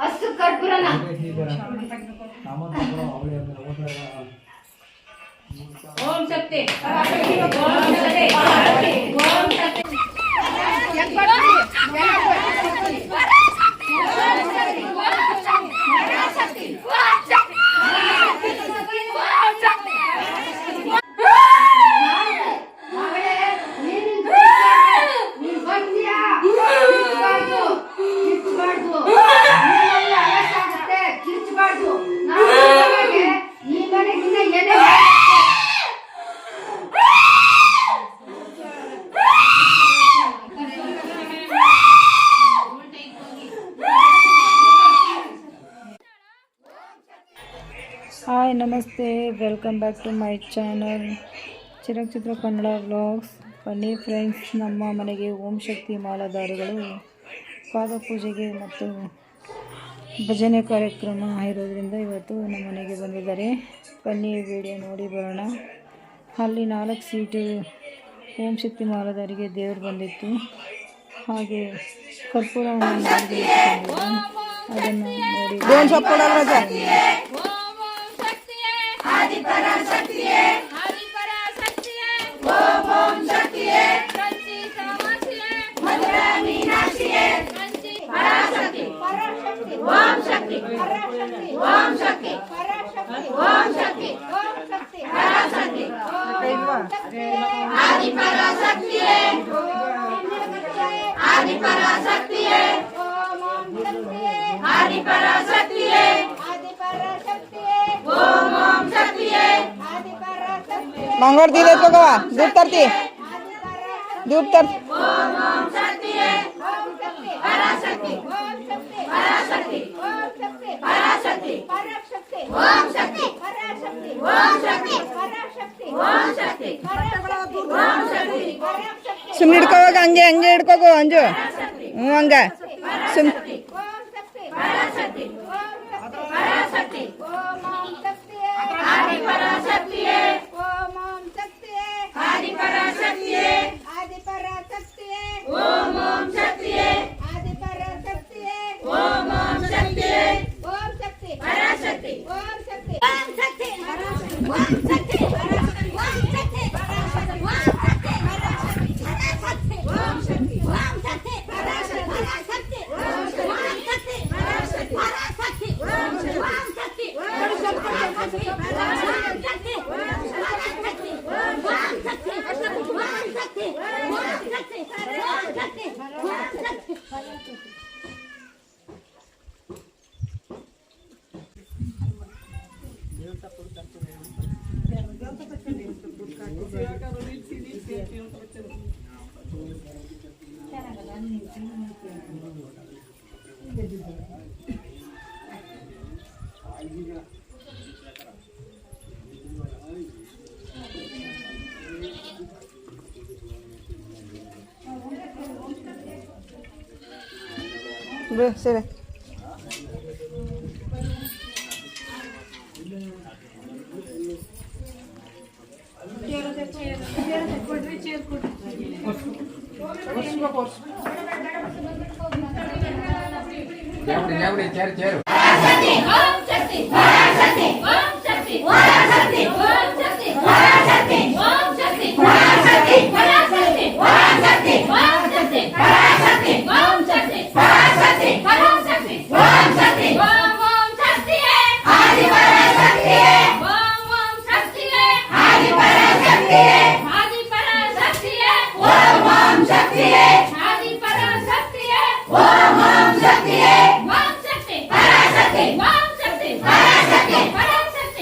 ಅಷ್ಟು ಕರ್ಪೂರನ ಓಂ ಶಕ್ತಿ ಓಂ ಶಕ್ತಿ ಓಂ ಶಕ್ತಿ ಹಾಯ್ ನಮಸ್ತೆ, welcome back to my channel Chirag Chitra Kannada vlogs. ಬನ್ನಿ ಫ್ರೆಂಡ್ಸ್, ನಮ್ಮ ಮನೆಗೆ ಓಂ ಶಕ್ತಿ ಮಾಲಾಧಾರಿಗಳು ಪಾದಪೂಜೆಗೆ ಮತ್ತು ಭಜನೆ ಕಾರ್ಯಕ್ರಮ ಇರೋದ್ರಿಂದ ಇವತ್ತು ನಮ್ಮ ಮನೆಗೆ ಬಂದಿದ್ದಾರೆ. ಬನ್ನಿ ವಿಡಿಯೋ ನೋಡಿ ಬರೋಣ. ಅಲ್ಲಿ 4 ಸೀಟು ಓಂ ಶಕ್ತಿ ಮಾಲಾಧಾರಿಗೆ ದೇವರು ಬಂದಿತ್ತು. ಹಾಗೆ ಕರ್ಪೂರವನ್ನು ಮಾಡಿ ಅದನ್ನು ನೋಡಿ आदिपराशक्तिये आदिपराशक्तिये ओम ओम शक्तिये कंची कामाक्षिये मधुरा मीनाक्षिये कंची पराशक्ति पराशक्ति ओम शक्ति पराशक्ति ओम शक्ति पराशक्ति ओम शक्ति पराशक्ति आदिपराशक्तिये आदिपराशक्तिये ओम ओम शक्तिये आदिपराशक्तिये ओम ओम शक्तिये मंगोर दिले तो गवा दूध तरती दूध तर ओम ओम शक्तिये पराशक्ति पराशक्ति पराशक्ति पराशक्ति ओम शक्ति पराशक्ति ओम शक्ति पराशक्ति ओम शक्ति ओम शक्ति सुन हिಡ್ಕೋವಾಗ ಹಂಗೆ ಹಂಗೆ ಹಿಡ್ಕೋಗೋ ಅಂಜು ಹಂಗ ಸುಮ್ पराशक्ति पराशक्ति ओम ओम शक्तिये आदिपराशक्तिये ओम ओम शक्तिये आदिपराशक्तिये आदिपराशक्तिये ओम ओम शक्तिये आदिपराशक्तिये ओम ओम शक्तिये ओम शक्ति पराशक्ति ओम शक्ति ओम शक्ति पराशक्ति ओम शक्ति पराशक्ति ओम शक्ति पराशक्ति ओम शक्ति पराशक्ति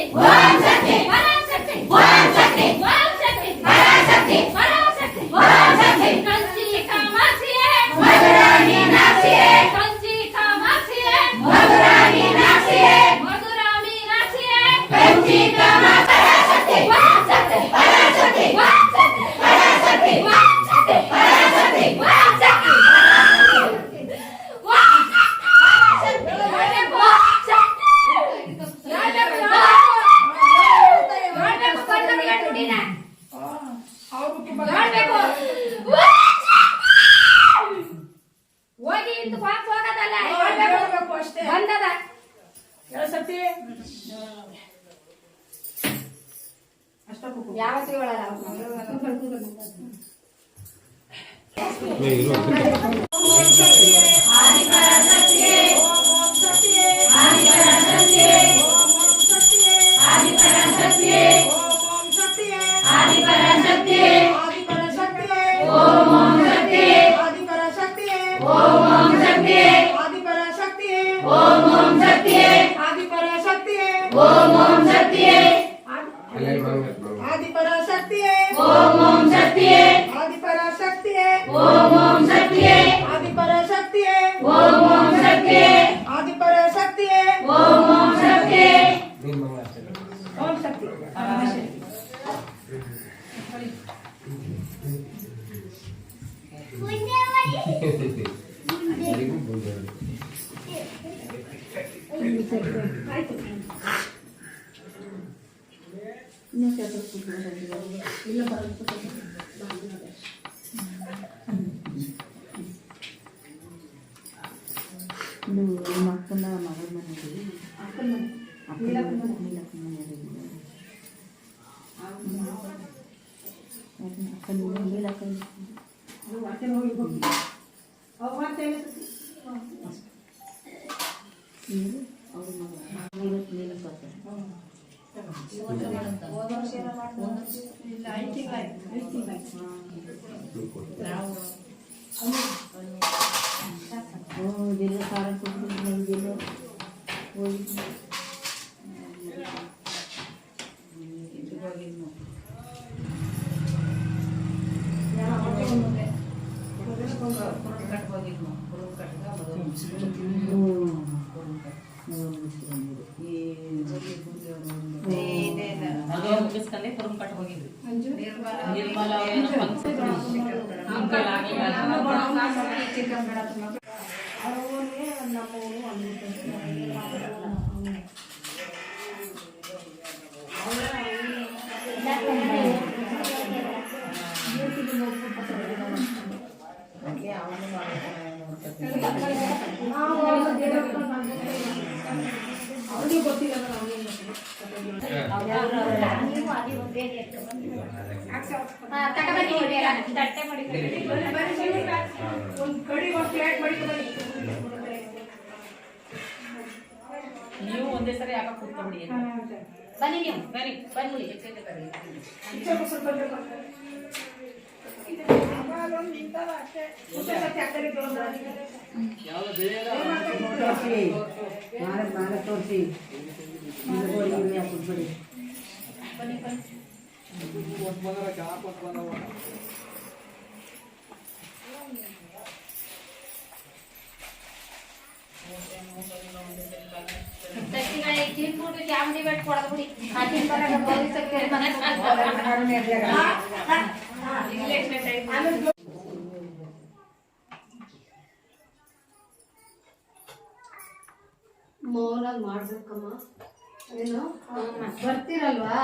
ओम शक्ति ओम शक्ति पराशक्ति ओम शक्ति पराशक्ति ओम शक्ति से कंची कामाक्षिये ಹೇಳ್ಬೇಕು ಅಷ್ಟೇ. ಬಂದದ ಯಾವತ್ತೂ ಹೇಳಲ್ಲ आदिपराशक्तिये ओम ओम शक्तिये आदिपराशक्तिये ओम ओम शक्तिये आदिपराशक्तिये ओम ओम शक्तिये आदिपराशक्तिये ओम ओम शक्तिये ओम शक्ति ಮುಗಿಸ್ಕೊಂಡೆ ಕುರುಮ್ ಕಟ್ ಹೋಗಿದ್ವಿ ನಿರ್ಮಲ ನೀವು ಒಂದೇ ಸರಿ ಯಾಕೆ ಕೂತ್ಕೊಂಡ್ಬಿಡಿ ಬನ್ನಿ ನೀವು ಬನ್ನಿ ಬನ್ನಿ ತೋರಿಸಿ ಚಾಮುಂಡಿ ಬೆಟ್ಟ ಕೊಡದ್ ಬಿಡಿ ಮೌನಾಗ್ ಮಾಡ್ಬೇಕಮ್ಮ ಏನು ಬರ್ತೀರಲ್ವಾ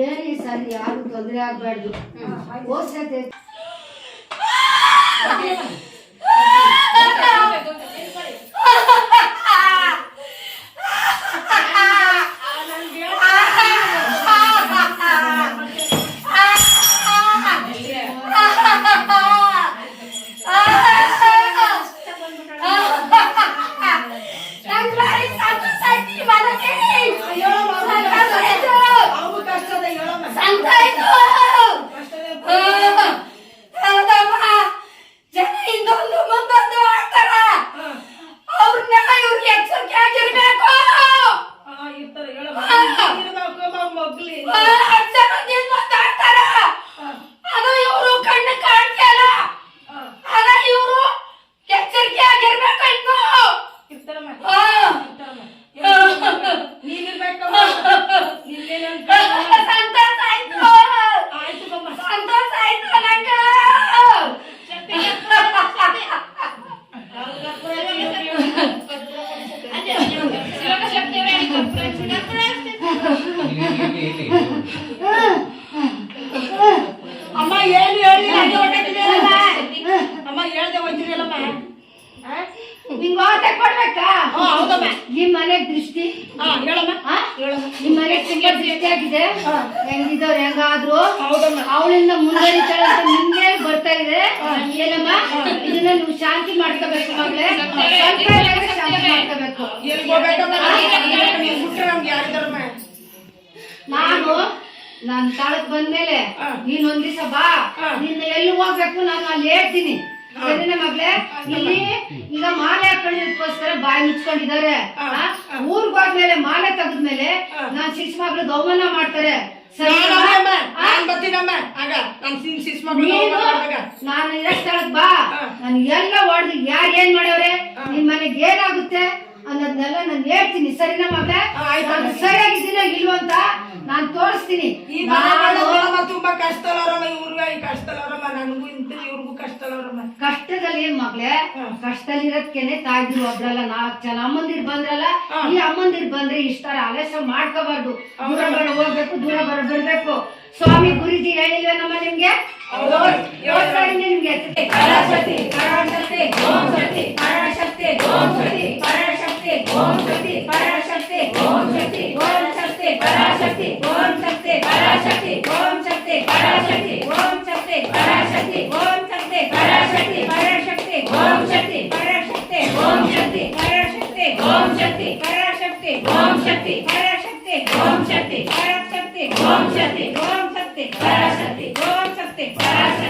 ಏನಿ ಸರಿ ಯಾರು ತೊಂದರೆ ಆಗ್ಬಾರ್ದು ಹೋಗ್ತೈತೆ ಜನ ನಿಂಗೆ ಓಟೆ ಕೊಡ್ಬೇಕಾ ಹೌದಮ್ಮ. ಈ ಮನೆ ದೃಷ್ಟಿ ಹೇಳಮ್ಮ. ಆ? ಈ ಮನೆ ತುಂಬಾ ದೃಷ್ಟಿ ಆಗಿದೆ ಹೆಂಗಿದವ್ರು ಹೆಂಗಾದ್ರು ಅವಳಿಂದ ಮುಂದುವರಿತಾಳೆ ಅಂತ ನಿಮ್ಗೆ ಬರ್ತಾ ಇದೆ ಏನಮ್ಮ ಇದನ್ನ ನೀವು ಶಾಂತಿ ಮಾಡ್ಕೋಬೇಕು ಮಗಳೇ ಶಾಂತಿ ಮಾಡ್ಕೋಬೇಕು ಎಲ್ಲಿಗ್ ಹೋಗ್ಬೇಕಮ್ಮ? ನೀನ್ ಬಿಟ್ರೆ ನಮ್ಗೆ ಯಾರಿದಾರಮ್ಮ? ನಾನು ತಾಳಕ್ ಬಂದ್ಮೇಲೆ ನೀನ್ ಒಂದ್ ದಿವಸ ಬಾ ನಿನ್ನ ಎಲ್ಲಿ ಹೋಗ್ಬೇಕು ನಾನು ಅಲ್ಲಿ ಹೇಳ್ತೀನಿ ಸರಿನಾ ಮಗ್ಳೆ ಇಲ್ಲಿ ಈಗ ಮಾಲೆ ಹಾಕೊಳ್ಳೋದಕ್ಕೋಸ್ಕರ ಬಾಯಿ ಮುಚ್ಕೊಂಡಿದ್ದಾರೆ ಊರ್ಗ್ ಹೋದ್ಮೇಲೆ ಮಾಲೆ ತೆಗೆದ್ಮೇಲೆ ನಾನ್ ಶಿಶು ಮಗಳು ಅವಮಾನ ಮಾಡ್ತಾರೆ ನಾನು ಇರೋ ಸ್ಥಳಕ್ ಬಾ ನಾನು ಎಲ್ಲ ಹೊಡೆದು ಯಾರು ಏನ್ ಮಾಡ್ಯವ್ರೆ ನಿಮ್ ಮನೆಗೆ ಏನಾಗುತ್ತೆ ಅನ್ನೋದನ್ನೆಲ್ಲ ನಾನು ಹೇಳ್ತೀನಿ ಸರಿನಾ ಮಗ್ಳೆ ನಾನು ಸರಿಯಾಗಿದ್ದೀನ ಇಲ್ವಂತ ನಾನ್ ತೋರಿಸ್ತೀನಿ ತುಂಬಾ ಕಷ್ಟ ಕಷ್ಟದಲ್ಲವ್ರಮ್ಮ ನನಗೂ ಇಂತ ಇವ್ರಿಗೂ ಕಷ್ಟದಲ್ಲವ್ರಮ್ಮ ಕಷ್ಟದಲ್ಲಿ ಏನ್ ಮಗ್ಳೆ ಕಷ್ಟದಲ್ಲಿ ಇರೋದ್ಕೆನೆ ತಾಯ್ದಿರು ಒಬ್ರಲ್ಲ 4 ಜನ ಅಮ್ಮಂದಿರ್ ಬಂದ್ರಲ್ಲ ಈ ಅಮ್ಮಂದಿರ್ ಬಂದ್ರೆ ಇಷ್ಟಾರ ಆಲಸ್ಯ ಮಾಡ್ಕೋಬಾರ್ದು ದೂರ ಬರ ಹೋಗ್ಬೇಕು ದೂರ ಬರ್ಬೇಕು ಸ್ವಾಮಿ ಗುರುಜಿ ಹೇಳಿಲ್ವೇ ನಮ್ಮ ನಿಮ್ಗೆ ನಿಮ್ಗೆ ಪರಾಶಕ್ತಿ ಪರಾಶಕ್ತಿ ಓಂ ಶಕ್ತಿ ಪರಾಶಕ್ತಿ ಓಂ ಶಕ್ತಿ ಪರಾಶಕ್ತಿ ಓಂ ಶಕ್ತಿ ಪರಾಶಕ್ತಿ ಓಂ ಶಕ್ತಿ ಓಂ ಶಕ್ತಿ ಪರಾಶಕ್ತಿ ಓಂ ಶಕ್ತಿ ಪರಾಶಕ್ತಿ ಓಂ ಶಕ್ತಿ ಪರಾಶಕ್ತಿ ಓಂ ಶಕ್ತಿ ಪರಾಶಕ್ತಿ ಓಂ ಶಕ್ತಿ ಪರಾಶಕ್ತಿ ಪರಾಶಕ್ತಿ ಓಂ ಶಕ್ತಿ ಪರಾಶಕ್ತಿ ಓಂ ಶಕ್ತಿ ಪರಾಶಕ್ತಿ ಓಂ ಶಕ್ತಿ ಪರಾಶಕ್ತಿ ಓಂ ಶಕ್ತಿ ಪರಾಶಕ್ತಿ ಓಂ ಶಕ್ತಿ ಪರಾಶಕ್ತಿ ಓಂ ಶಕ್ತಿ ಓಂ ಶಕ್ತಿ ಪರಾಶಕ್ತಿ ಓಂ ಶಕ್ತಿ ಪರಾಶಕ್ತಿ